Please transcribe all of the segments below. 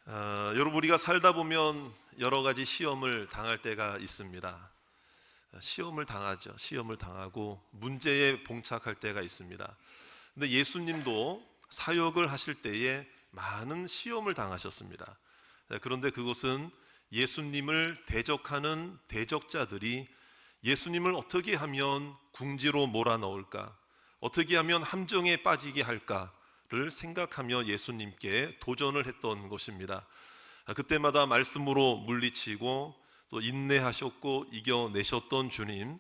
여러분, 우리가 살다 보면 여러 가지 시험을 당할 때가 있습니다. 시험을 당하죠. 시험을 당하고 문제에 봉착할 때가 있습니다. 근데 예수님도 사역을 하실 때에 많은 시험을 당하셨습니다. 그런데 그것은 예수님을 대적하는 대적자들이 예수님을 어떻게 하면 궁지로 몰아넣을까, 어떻게 하면 함정에 빠지게 할까를 생각하며 예수님께 도전을 했던 것입니다. 그때마다 말씀으로 물리치고 또 인내하셨고 이겨내셨던 주님,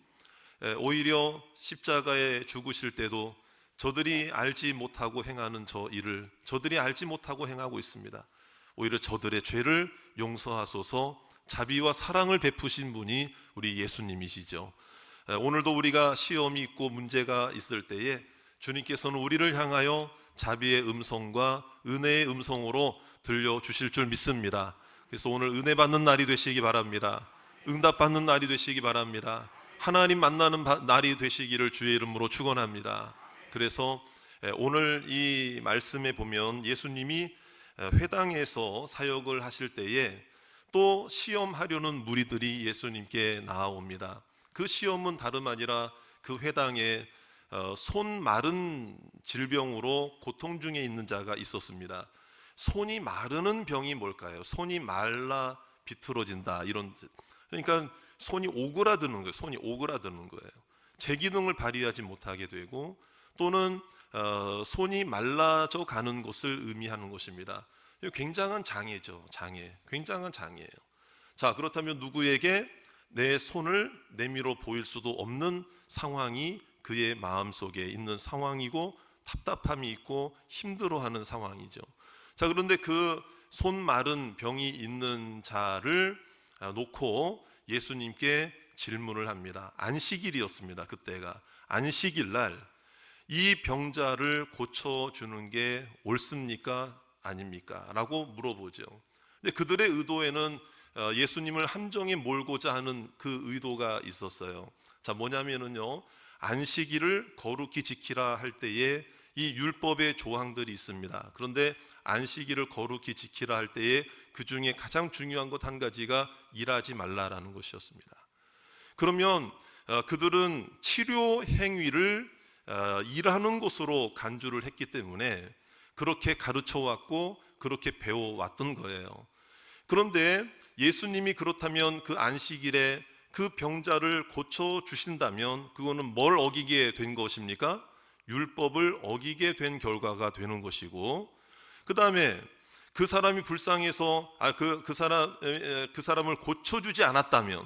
오히려 십자가에 죽으실 때도 저들이 알지 못하고 행하는 저 일을 저들이 알지 못하고 행하고 있습니다. 오히려 저들의 죄를 용서하소서 자비와 사랑을 베푸신 분이 우리 예수님이시죠. 오늘도 우리가 시험이 있고 문제가 있을 때에 주님께서는 우리를 향하여 자비의 음성과 은혜의 음성으로 들려주실 줄 믿습니다. 그래서 오늘 은혜 받는 날이 되시기 바랍니다. 응답 받는 날이 되시기 바랍니다. 하나님 만나는 날이 되시기를 주의 이름으로 축원합니다. 그래서 오늘 이 말씀에 보면 예수님이 회당에서 사역을 하실 때에 또 시험하려는 무리들이 예수님께 나아옵니다. 그 시험은 다름 아니라 그 회당에 손 마른 질병으로 고통 중에 있는 자가 있었습니다. 손이 마르는 병이 뭘까요? 손이 말라 비틀어진다, 이런. 그러니까 손이 오그라드는 거예요. 손이 오그라드는 거예요. 제 기능을 발휘하지 못하게 되고, 또는 손이 말라져 가는 것을 의미하는 것입니다. 굉장한 장애죠. 굉장한 장애예요. 자, 그렇다면 누구에게 내 손을 내밀어 보일 수도 없는 상황이 그의 마음속에 있는 상황이고, 답답함이 있고 힘들어하는 상황이죠. 자, 그런데 그 손 마른 병이 있는 자를 놓고 예수님께 질문을 합니다. 안식일이었습니다. 그때가 안식일 날 이 병자를 고쳐주는 게 옳습니까? 아닙니까? 라고 물어보죠. 근데 그들의 의도에는 예수님을 함정에 몰고자 하는 그 의도가 있었어요. 자, 뭐냐면은요, 안식일을 거룩히 지키라 할 때에 이 율법의 조항들이 있습니다. 그런데 안식일을 거룩히 지키라 할 때에 그 중에 가장 중요한 것 한 가지가 일하지 말라라는 것이었습니다. 그러면 그들은 치료 행위를 일하는 것으로 간주를 했기 때문에 그렇게 가르쳐 왔고 그렇게 배워왔던 거예요. 그런데 예수님이 그렇다면 그 안식일에 그 병자를 고쳐주신다면 그거는 뭘 어기게 된 것입니까? 율법을 어기게 된 결과가 되는 것이고, 그 다음에 그 사람이 불쌍해서 그 사람을 고쳐주지 않는다면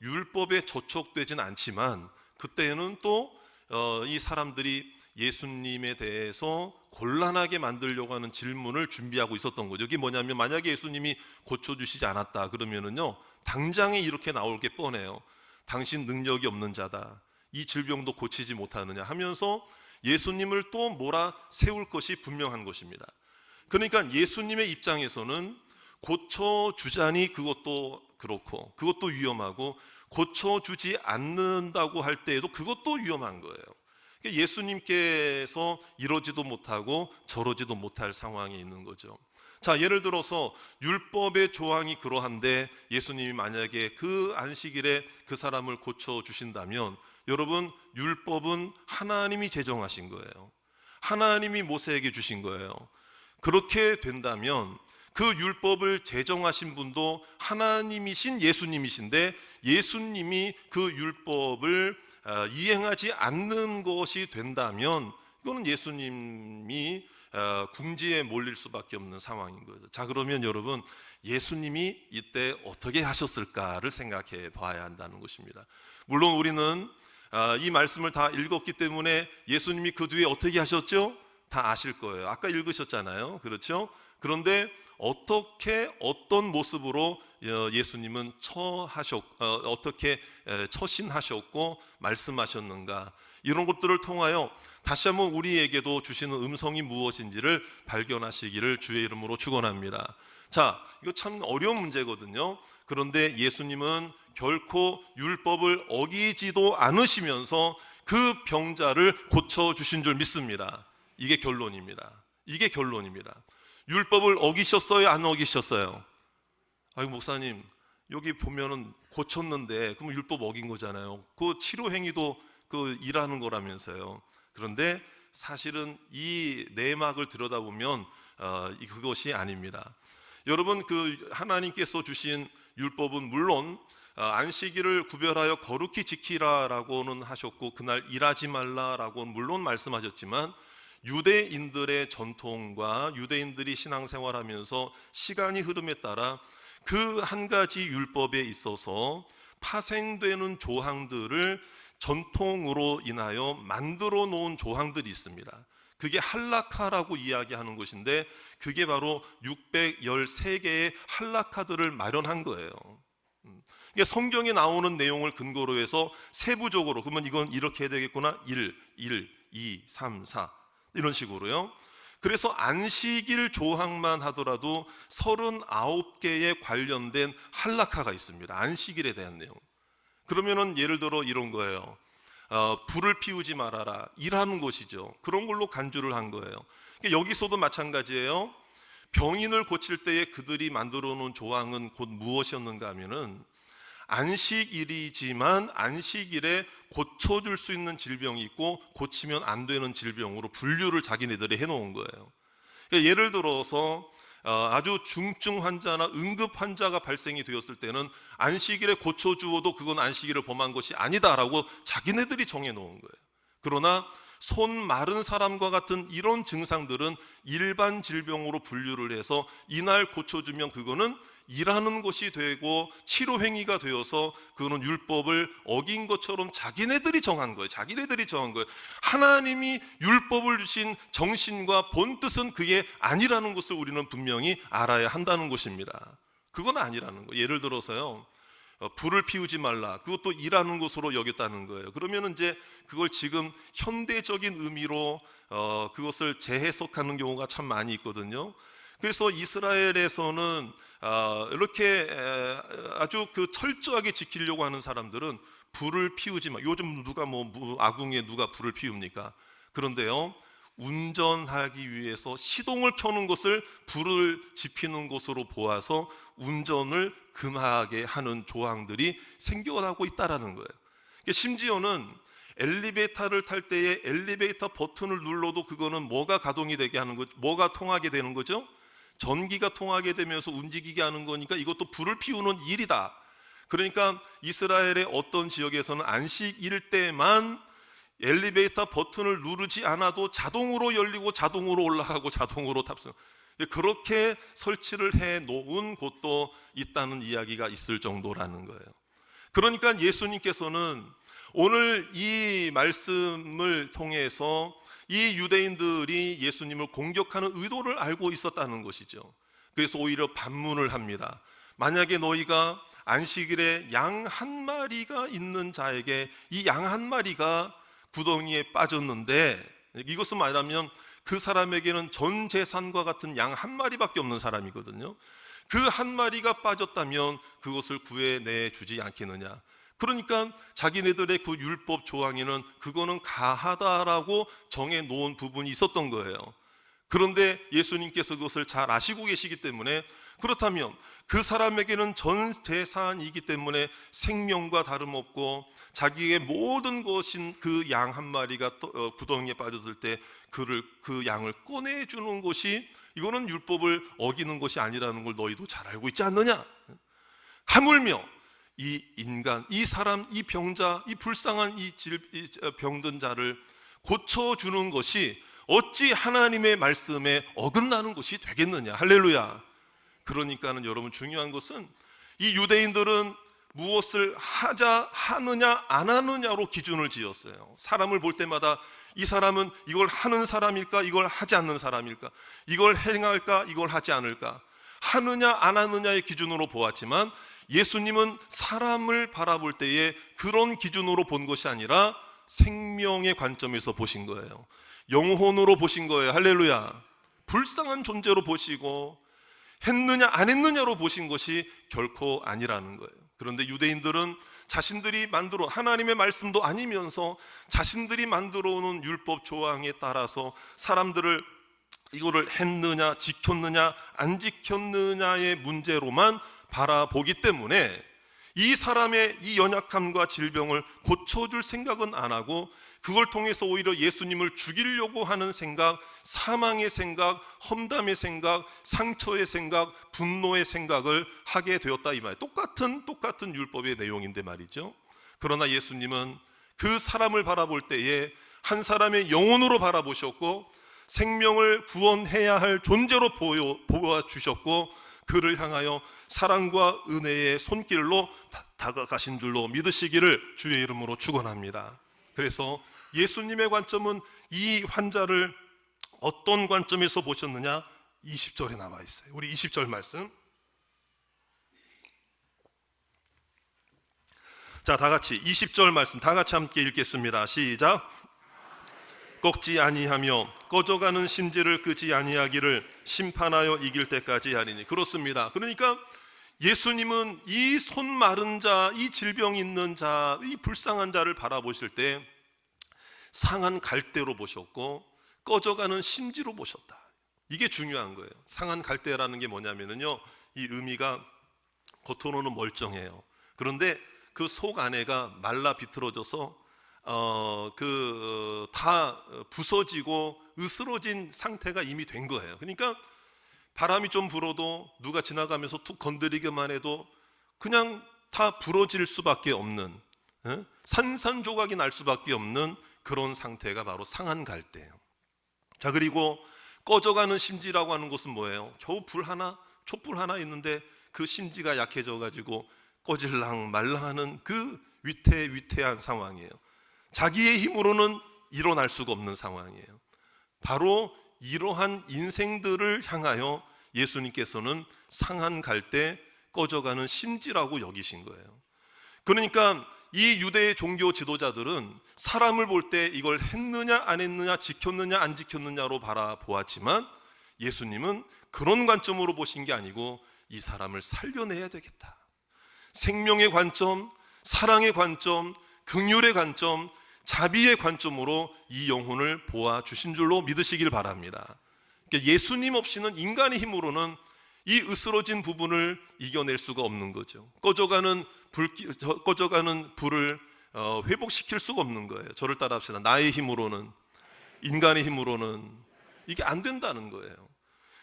율법에 저촉되진 않지만, 그때는 또 이 사람들이 예수님에 대해서 곤란하게 만들려고 하는 질문을 준비하고 있었던 거죠. 이게 뭐냐면, 만약에 예수님이 고쳐주시지 않았다 그러면은요, 당장에 이렇게 나올 게 뻔해요. 당신 능력이 없는 자다, 이 질병도 고치지 못하느냐 하면서 예수님을 또 몰아 세울 것이 분명한 것입니다. 그러니까 예수님의 입장에서는 고쳐주자니 그것도 그렇고, 그것도 위험하고, 고쳐주지 않는다고 할 때에도 그것도 위험한 거예요. 예수님께서 이러지도 못하고 저러지도 못할 상황에 있는 거죠. 자, 예를 들어서 율법의 조항이 그러한데 예수님이 만약에 그 안식일에 그 사람을 고쳐주신다면, 여러분, 율법은 하나님이 제정하신 거예요. 하나님이 모세에게 주신 거예요. 그렇게 된다면 그 율법을 제정하신 분도 하나님이신 예수님이신데, 예수님이 그 율법을 이행하지 않는 것이 된다면 이거는 예수님이 궁지에 몰릴 수밖에 없는 상황인 거죠. 자, 그러면 여러분, 예수님이 이때 어떻게 하셨을까를 생각해 봐야 한다는 것입니다. 물론 우리는 이 말씀을 다 읽었기 때문에 예수님이 그 뒤에 어떻게 하셨죠? 다 아실 거예요. 아까 읽으셨잖아요. 그렇죠? 그런데 어떻게, 어떤 모습으로 예수님은 어떻게 처신하셨고 말씀하셨는가, 이런 것들을 통하여 다시 한번 우리에게도 주시는 음성이 무엇인지를 발견하시기를 주의 이름으로 축원합니다. 자, 이거 참 어려운 문제거든요. 그런데 예수님은 결코 율법을 어기지도 않으시면서 그 병자를 고쳐주신 줄 믿습니다. 이게 결론입니다. 율법을 어기셨어요? 안 어기셨어요? 아이고 목사님, 여기 보면은 고쳤는데 그럼 율법 어긴 거잖아요. 그 치료 행위도 그 일하는 거라면서요. 그런데 사실은 이 내막을 들여다보면 그것이 아닙니다. 여러분, 그 하나님께서 주신 율법은 물론 안식일을 구별하여 거룩히 지키라라고는 하셨고 그날 일하지 말라라고는 물론 말씀하셨지만, 유대인들의 전통과 유대인들이 신앙생활하면서 시간이 흐름에 따라 그 한 가지 율법에 있어서 파생되는 조항들을 전통으로 인하여 만들어 놓은 조항들이 있습니다. 그게 할라카라고 이야기하는 것인데, 그게 바로 613개의 할라카들을 마련한 거예요. 그러니까 성경에 나오는 내용을 근거로 해서 세부적으로, 그러면 이건 이렇게 해야 되겠구나, 1, 2, 3, 4 이런 식으로요. 그래서 안식일 조항만 하더라도 39개에 관련된 할라카가 있습니다. 안식일에 대한 내용. 그러면은 예를 들어 이런 거예요. 불을 피우지 말아라, 일하는 것이죠. 그런 걸로 간주를 한 거예요. 그러니까 여기서도 마찬가지예요. 병인을 고칠 때에 그들이 만들어 놓은 조항은 곧 무엇이었는가 하면은, 안식일이지만 안식일에 고쳐줄 수 있는 질병이 있고 고치면 안 되는 질병으로 분류를 자기네들이 해놓은 거예요. 그러니까 예를 들어서 아주 중증 환자나 응급 환자가 발생이 되었을 때는 안식일에 고쳐주어도 그건 안식일을 범한 것이 아니다라고 자기네들이 정해놓은 거예요. 그러나 손 마른 사람과 같은 이런 증상들은 일반 질병으로 분류를 해서 이날 고쳐주면 그거는 일하는 것이 되고 치료 행위가 되어서 그거는 율법을 어긴 것처럼 자기네들이 정한 거예요. 자기네들이 정한 거예요. 하나님이 율법을 주신 정신과 본뜻은 그게 아니라는 것을 우리는 분명히 알아야 한다는 것입니다. 그건 아니라는 거예요. 예를 들어서요, 불을 피우지 말라, 그것도 일하는 것으로 여겼다는 거예요. 그러면 이제 그걸 지금 현대적인 의미로 그것을 재해석하는 경우가 참 많이 있거든요. 그래서 이스라엘에서는 이렇게 아주 그 철저하게 지키려고 하는 사람들은 불을 피우지 마. 요즘 누가 아궁이에 누가 불을 피웁니까? 그런데요, 운전하기 위해서 시동을 켜는 것을 불을 지피는 것으로 보아서 운전을 금하게 하는 조항들이 생겨나고 있다라는 거예요. 심지어는 엘리베이터를 탈 때에 엘리베이터 버튼을 눌러도 그거는 뭐가 가동이 되게 하는 거죠? 뭐가 통하게 되는 거죠? 전기가 통하게 되면서 움직이게 하는 거니까 이것도 불을 피우는 일이다. 그러니까 이스라엘의 어떤 지역에서는 안식일 때만 엘리베이터 버튼을 누르지 않아도 자동으로 열리고 자동으로 올라가고 자동으로 탑승, 그렇게 설치를 해 놓은 곳도 있다는 이야기가 있을 정도라는 거예요. 그러니까 예수님께서는 오늘 이 말씀을 통해서 이 유대인들이 예수님을 공격하는 의도를 알고 있었다는 것이죠. 그래서 오히려 반문을 합니다. 만약에 너희가 안식일에 양 한 마리가 있는 자에게 이 양 한 마리가 구덩이에 빠졌는데, 이것은 말하면 그 사람에게는 전 재산과 같은 양 한 마리밖에 없는 사람이거든요. 그 한 마리가 빠졌다면 그것을 구해내 주지 않겠느냐. 그러니까 자기네들의 그 율법 조항에는 그거는 가하다라고 정해 놓은 부분이 있었던 거예요. 그런데 예수님께서 그것을 잘 아시고 계시기 때문에, 그렇다면 그 사람에게는 전 재산이기 때문에 생명과 다름없고 자기의 모든 것인 그 양 한 마리가 구덩이에 빠졌을 때 그 양을 꺼내주는 것이, 이거는 율법을 어기는 것이 아니라는 걸 너희도 잘 알고 있지 않느냐. 하물며 이 인간, 이 사람, 이 병자, 이 불쌍한 이 병든 자를 고쳐주는 것이 어찌 하나님의 말씀에 어긋나는 것이 되겠느냐. 할렐루야. 그러니까는 여러분, 중요한 것은 이 유대인들은 무엇을 하느냐 안 하느냐로 기준을 지었어요. 사람을 볼 때마다 이 사람은 이걸 하는 사람일까, 이걸 하지 않는 사람일까, 이걸 행할까, 이걸 하지 않을까, 하느냐 안 하느냐의 기준으로 보았지만, 예수님은 사람을 바라볼 때에 그런 기준으로 본 것이 아니라 생명의 관점에서 보신 거예요. 영혼으로 보신 거예요. 할렐루야. 불쌍한 존재로 보시고 했느냐 안 했느냐로 보신 것이 결코 아니라는 거예요. 그런데 유대인들은 자신들이 만들어, 하나님의 말씀도 아니면서 자신들이 만들어 오는 율법 조항에 따라서 사람들을 이거를 했느냐, 지켰느냐, 안 지켰느냐의 문제로만 바라보기 때문에 이 사람의 이 연약함과 질병을 고쳐줄 생각은 안 하고 그걸 통해서 오히려 예수님을 죽이려고 하는 생각, 사망의 생각, 험담의 생각, 상처의 생각, 분노의 생각을 하게 되었다 이 말이에요. 똑같은 율법의 내용인데 말이죠. 그러나 예수님은 그 사람을 바라볼 때에 한 사람의 영혼으로 바라보셨고 생명을 구원해야 할 존재로 보아주셨고 그를 향하여 사랑과 은혜의 손길로 다가가신 줄로 믿으시기를 주의 이름으로 축원합니다. 그래서 예수님의 관점은 이 환자를 어떤 관점에서 보셨느냐? 20절에 나와 있어요. 우리 20절 말씀. 자, 다 같이 20절 말씀 다 같이 함께 읽겠습니다. 시작. 꺾지 아니하며 꺼져가는 심지를 끄지 아니하기를 심판하여 이길 때까지 하리니. 그렇습니다. 그러니까 예수님은 이 손 마른 자, 이 질병 있는 자, 이 불쌍한 자를 바라보실 때 상한 갈대로 보셨고 꺼져가는 심지로 보셨다. 이게 중요한 거예요. 상한 갈대라는 게 뭐냐면요, 이 의미가 겉으로는 멀쩡해요. 그런데 그 속 안에가 말라 비틀어져서 다 부서지고 으스러진 상태가 이미 된 거예요. 그러니까 바람이 좀 불어도 누가 지나가면서 툭 건드리기만 해도 그냥 다 부러질 수밖에 없는, 산산조각이 날 수밖에 없는 그런 상태가 바로 상한 갈대예요. 자, 그리고 꺼져가는 심지라고 하는 것은 뭐예요? 겨우 촛불 하나 있는데 그 심지가 약해져 가지고 꺼질랑 말랑하는 그 위태한 상황이에요. 자기의 힘으로는 일어날 수가 없는 상황이에요. 바로 이러한 인생들을 향하여 예수님께서는 상한 갈대, 꺼져가는 심지라고 여기신 거예요. 그러니까 이 유대의 종교 지도자들은 사람을 볼 때 이걸 했느냐 안 했느냐, 지켰느냐 안 지켰느냐로 바라보았지만 예수님은 그런 관점으로 보신 게 아니고 이 사람을 살려내야 되겠다. 생명의 관점, 사랑의 관점, 긍휼의 관점, 자비의 관점으로 이 영혼을 보아주신 줄로 믿으시길 바랍니다. 그러니까 예수님 없이는 인간의 힘으로는 이 으스러진 부분을 이겨낼 수가 없는 거죠. 꺼져가는 불을 회복시킬 수가 없는 거예요. 저를 따라 합시다. 나의 힘으로는, 인간의 힘으로는 이게 안 된다는 거예요.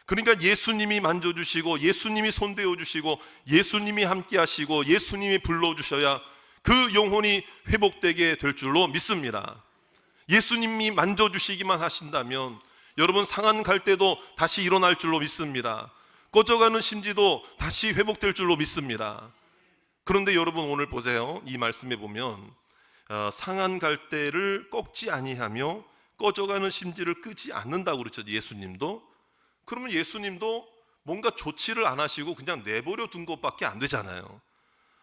그러니까 예수님이 만져주시고 예수님이 손대어 주시고 예수님이 함께 하시고 예수님이 불러주셔야 그 영혼이 회복되게 될 줄로 믿습니다. 예수님이 만져주시기만 하신다면 여러분 상한 갈대도 다시 일어날 줄로 믿습니다. 꺼져가는 심지도 다시 회복될 줄로 믿습니다. 그런데 여러분 오늘 보세요. 이 말씀에 보면 상한 갈대를 꺾지 아니하며 꺼져가는 심지를 끄지 않는다고 그렇죠. 예수님도. 그러면 예수님도 뭔가 조치를 안 하시고 그냥 내버려 둔 것밖에 안 되잖아요.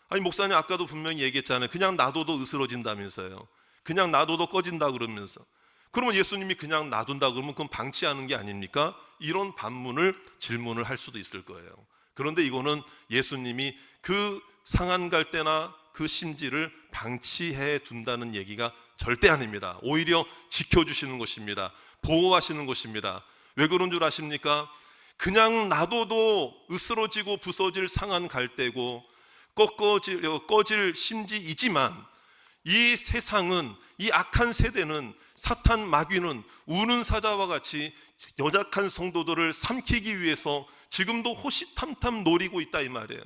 아니 목사님 아까도 분명히 얘기했잖아요. 그냥 놔둬도 으스러진다면서요. 그냥 놔둬도 꺼진다 그러면서. 그러면 예수님이 그냥 놔둔다 그러면 그건 방치하는 게 아닙니까? 이런 질문을 할 수도 있을 거예요. 그런데 이거는 예수님이 그 상한 갈대나 그 심지를 방치해 둔다는 얘기가 절대 아닙니다. 오히려 지켜주시는 것입니다. 보호하시는 것입니다. 왜 그런 줄 아십니까? 그냥 놔둬도 으스러지고 부서질 상한 갈대고 꺼질 심지이지만 이 세상은, 이 악한 세대는, 사탄 마귀는 우는 사자와 같이 연약한 성도들을 삼키기 위해서 지금도 호시탐탐 노리고 있다 이 말이에요.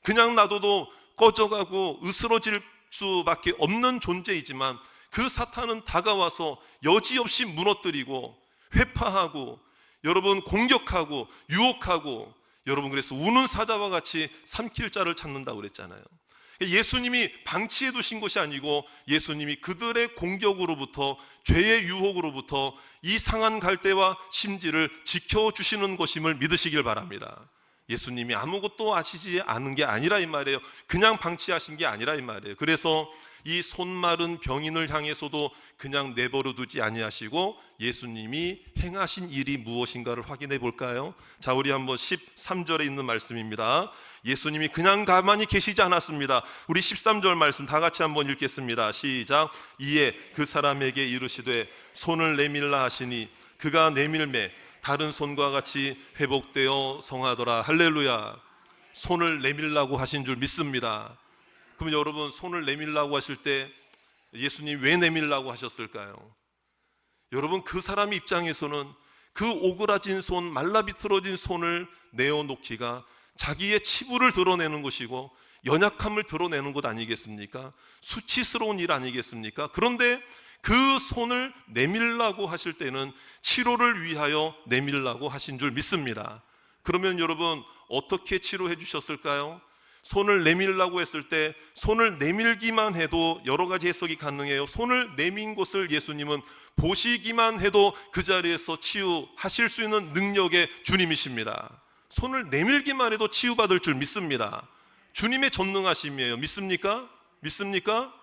그냥 놔둬도 꺼져가고 으스러질 수밖에 없는 존재이지만 그 사탄은 다가와서 여지없이 무너뜨리고 회파하고 여러분 공격하고 유혹하고 여러분 그래서 우는 사자와 같이 삼킬 자를 찾는다고 그랬잖아요. 예수님이 방치해 두신 것이 아니고 예수님이 그들의 공격으로부터, 죄의 유혹으로부터 이 상한 갈대와 심지를 지켜주시는 것임을 믿으시길 바랍니다. 예수님이 아무것도 아시지 않은 게 아니라 이 말이에요. 그냥 방치하신 게 아니라 이 말이에요. 그래서 이 손마른 병인을 향해서도 그냥 내버려 두지 아니하시고 예수님이 행하신 일이 무엇인가를 확인해 볼까요? 자, 우리 한번 13절에 있는 말씀입니다. 예수님이 그냥 가만히 계시지 않았습니다. 우리 13절 말씀 다 같이 한번 읽겠습니다. 시작. 이에 그 사람에게 이르시되 손을 내밀라 하시니 그가 내밀매 다른 손과 같이 회복되어 성하더라. 할렐루야. 손을 내밀라고 하신 줄 믿습니다. 그럼 여러분, 손을 내밀라고 하실 때 예수님 왜 내밀라고 하셨을까요? 여러분, 그 사람 입장에서는 그 오그라진 손, 말라비틀어진 손을 내어놓기가 자기의 치부를 드러내는 것이고 연약함을 드러내는 것 아니겠습니까? 수치스러운 일 아니겠습니까? 그런데 그 손을 내밀라고 하실 때는 치료를 위하여 내밀라고 하신 줄 믿습니다. 그러면 여러분, 어떻게 치료해 주셨을까요? 손을 내밀라고 했을 때 손을 내밀기만 해도 여러 가지 해석이 가능해요. 손을 내민 것을 예수님은 보시기만 해도 그 자리에서 치유하실 수 있는 능력의 주님이십니다. 손을 내밀기만 해도 치유받을 줄 믿습니다. 주님의 전능하심이에요. 믿습니까? 믿습니까?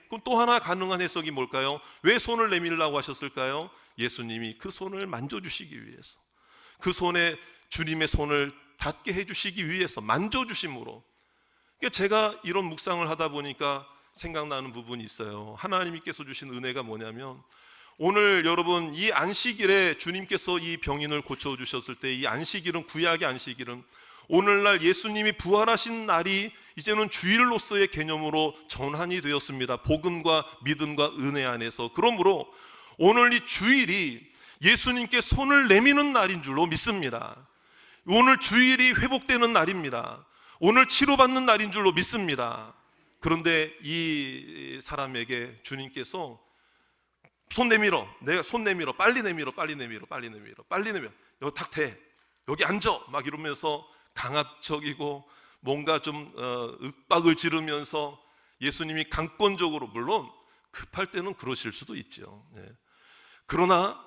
그럼 또 하나 가능한 해석이 뭘까요? 왜 손을 내밀라고 하셨을까요? 예수님이 그 손을 만져주시기 위해서, 그 손에 주님의 손을 닿게 해주시기 위해서, 만져주심으로. 제가 이런 묵상을 하다 보니까 생각나는 부분이 있어요. 하나님께서 주신 은혜가 뭐냐면, 오늘 여러분, 이 안식일에 주님께서 이 병인을 고쳐주셨을 때, 이 안식일은, 구약의 안식일은 오늘날 예수님이 부활하신 날이 이제는 주일로서의 개념으로 전환이 되었습니다. 복음과 믿음과 은혜 안에서. 그러므로 오늘 이 주일이 예수님께 손을 내미는 날인 줄로 믿습니다. 오늘 주일이 회복되는 날입니다. 오늘 치료받는 날인 줄로 믿습니다. 그런데 이 사람에게 주님께서 손 내밀어, 내가 손 내밀어, 빨리 내밀어, 빨리 내밀어, 빨리 내밀어, 빨리 내밀어, 여기 탁 대, 여기 앉아, 막 이러면서 강압적이고 뭔가 좀 윽박을 지르면서 예수님이 강권적으로, 물론 급할 때는 그러실 수도 있죠. 그러나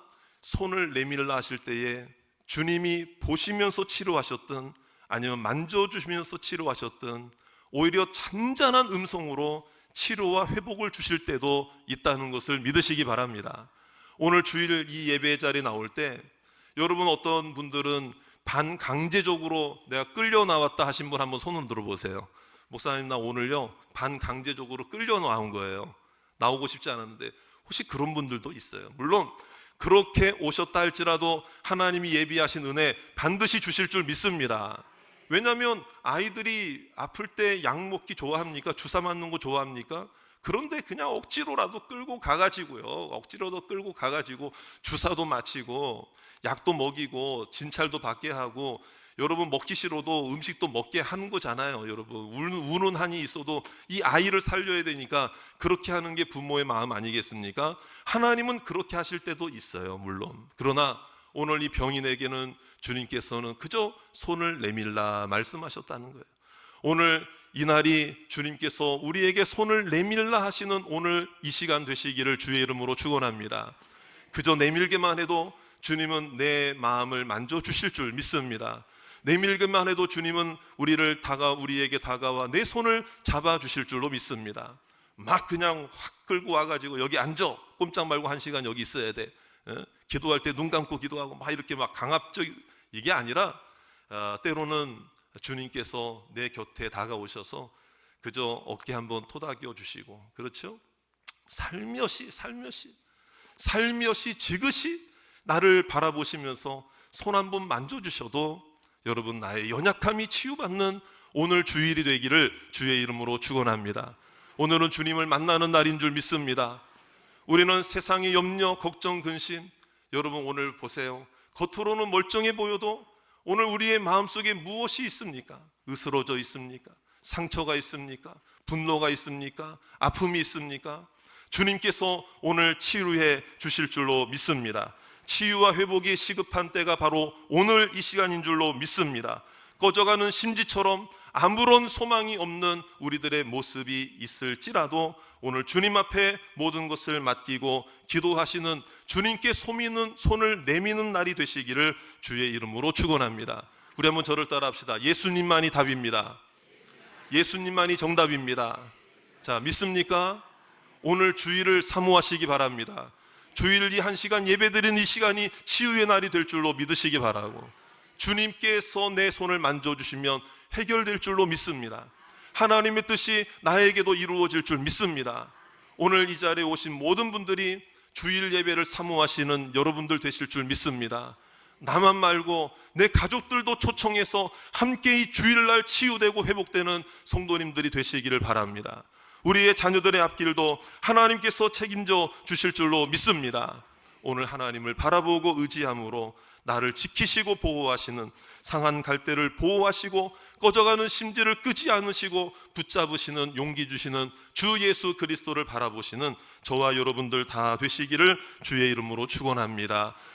손을 내밀라 하실 때에 주님이 보시면서 치료하셨든 아니면 만져주시면서 치료하셨든 오히려 잔잔한 음성으로 치료와 회복을 주실 때도 있다는 것을 믿으시기 바랍니다. 오늘 주일 이 예배 자리에 나올 때 여러분, 어떤 분들은 반강제적으로 내가 끌려 나왔다 하신 분 한번 손 흔들어 보세요. 목사님, 나 오늘요 반강제적으로 끌려 나온 거예요. 나오고 싶지 않았는데. 혹시 그런 분들도 있어요. 물론 그렇게 오셨다 할지라도 하나님이 예비하신 은혜 반드시 주실 줄 믿습니다. 왜냐하면 아이들이 아플 때 약 먹기 좋아합니까? 주사 맞는 거 좋아합니까? 그런데 그냥 억지로라도 끌고 가가지고요, 억지로도 끌고 가가지고 주사도 맞히고 약도 먹이고 진찰도 받게 하고, 여러분 먹기 싫어도 음식도 먹게 하는 거잖아요. 여러분 우는 한이 있어도 이 아이를 살려야 되니까 그렇게 하는 게 부모의 마음 아니겠습니까? 하나님은 그렇게 하실 때도 있어요, 물론. 그러나 오늘 이 병인에게는 주님께서는 그저 손을 내밀라 말씀하셨다는 거예요. 오늘 이 날이 주님께서 우리에게 손을 내밀라 하시는 오늘 이 시간 되시기를 주의 이름으로 축원합니다. 그저 내밀기만 해도 주님은 내 마음을 만져주실 줄 믿습니다. 내밀기만 해도 주님은 우리에게 다가와 내 손을 잡아주실 줄로 믿습니다. 막 그냥 확 끌고 와가지고 여기 앉아, 꼼짝 말고 1시간 여기 있어야 돼, 기도할 때 눈 감고 기도하고 막 이렇게 막 강압적, 이게 아니라 때로는 주님께서 내 곁에 다가오셔서 그저 어깨 한번 토닥여 주시고, 그렇죠? 살며시 지그시 나를 바라보시면서 손 한번 만져주셔도 여러분, 나의 연약함이 치유받는 오늘 주일이 되기를 주의 이름으로 축원합니다. 오늘은 주님을 만나는 날인 줄 믿습니다. 우리는 세상의 염려, 걱정, 근심, 여러분 오늘 보세요. 겉으로는 멀쩡해 보여도 오늘 우리의 마음속에 무엇이 있습니까? 으스러져 있습니까? 상처가 있습니까? 분노가 있습니까? 아픔이 있습니까? 주님께서 오늘 치유해 주실 줄로 믿습니다. 치유와 회복이 시급한 때가 바로 오늘 이 시간인 줄로 믿습니다. 꺼져가는 심지처럼 아무런 소망이 없는 우리들의 모습이 있을지라도 오늘 주님 앞에 모든 것을 맡기고 기도하시는 주님께 손을 내미는 날이 되시기를 주의 이름으로 축원합니다. 우리 한번 저를 따라 합시다. 예수님만이 답입니다. 예수님만이 정답입니다. 자, 믿습니까? 오늘 주일을 사모하시기 바랍니다. 주일 이 1시간 예배드리는 이 시간이 치유의 날이 될 줄로 믿으시기 바라고, 주님께서 내 손을 만져주시면 해결될 줄로 믿습니다. 하나님의 뜻이 나에게도 이루어질 줄 믿습니다. 오늘 이 자리에 오신 모든 분들이 주일 예배를 사모하시는 여러분들 되실 줄 믿습니다. 나만 말고 내 가족들도 초청해서 함께 이 주일날 치유되고 회복되는 성도님들이 되시기를 바랍니다. 우리의 자녀들의 앞길도 하나님께서 책임져 주실 줄로 믿습니다. 오늘 하나님을 바라보고 의지함으로 나를 지키시고 보호하시는, 상한 갈대를 보호하시고 꺼져가는 심지를 끄지 않으시고 붙잡으시는, 용기 주시는 주 예수 그리스도를 바라보시는 저와 여러분들 다 되시기를 주의 이름으로 축원합니다.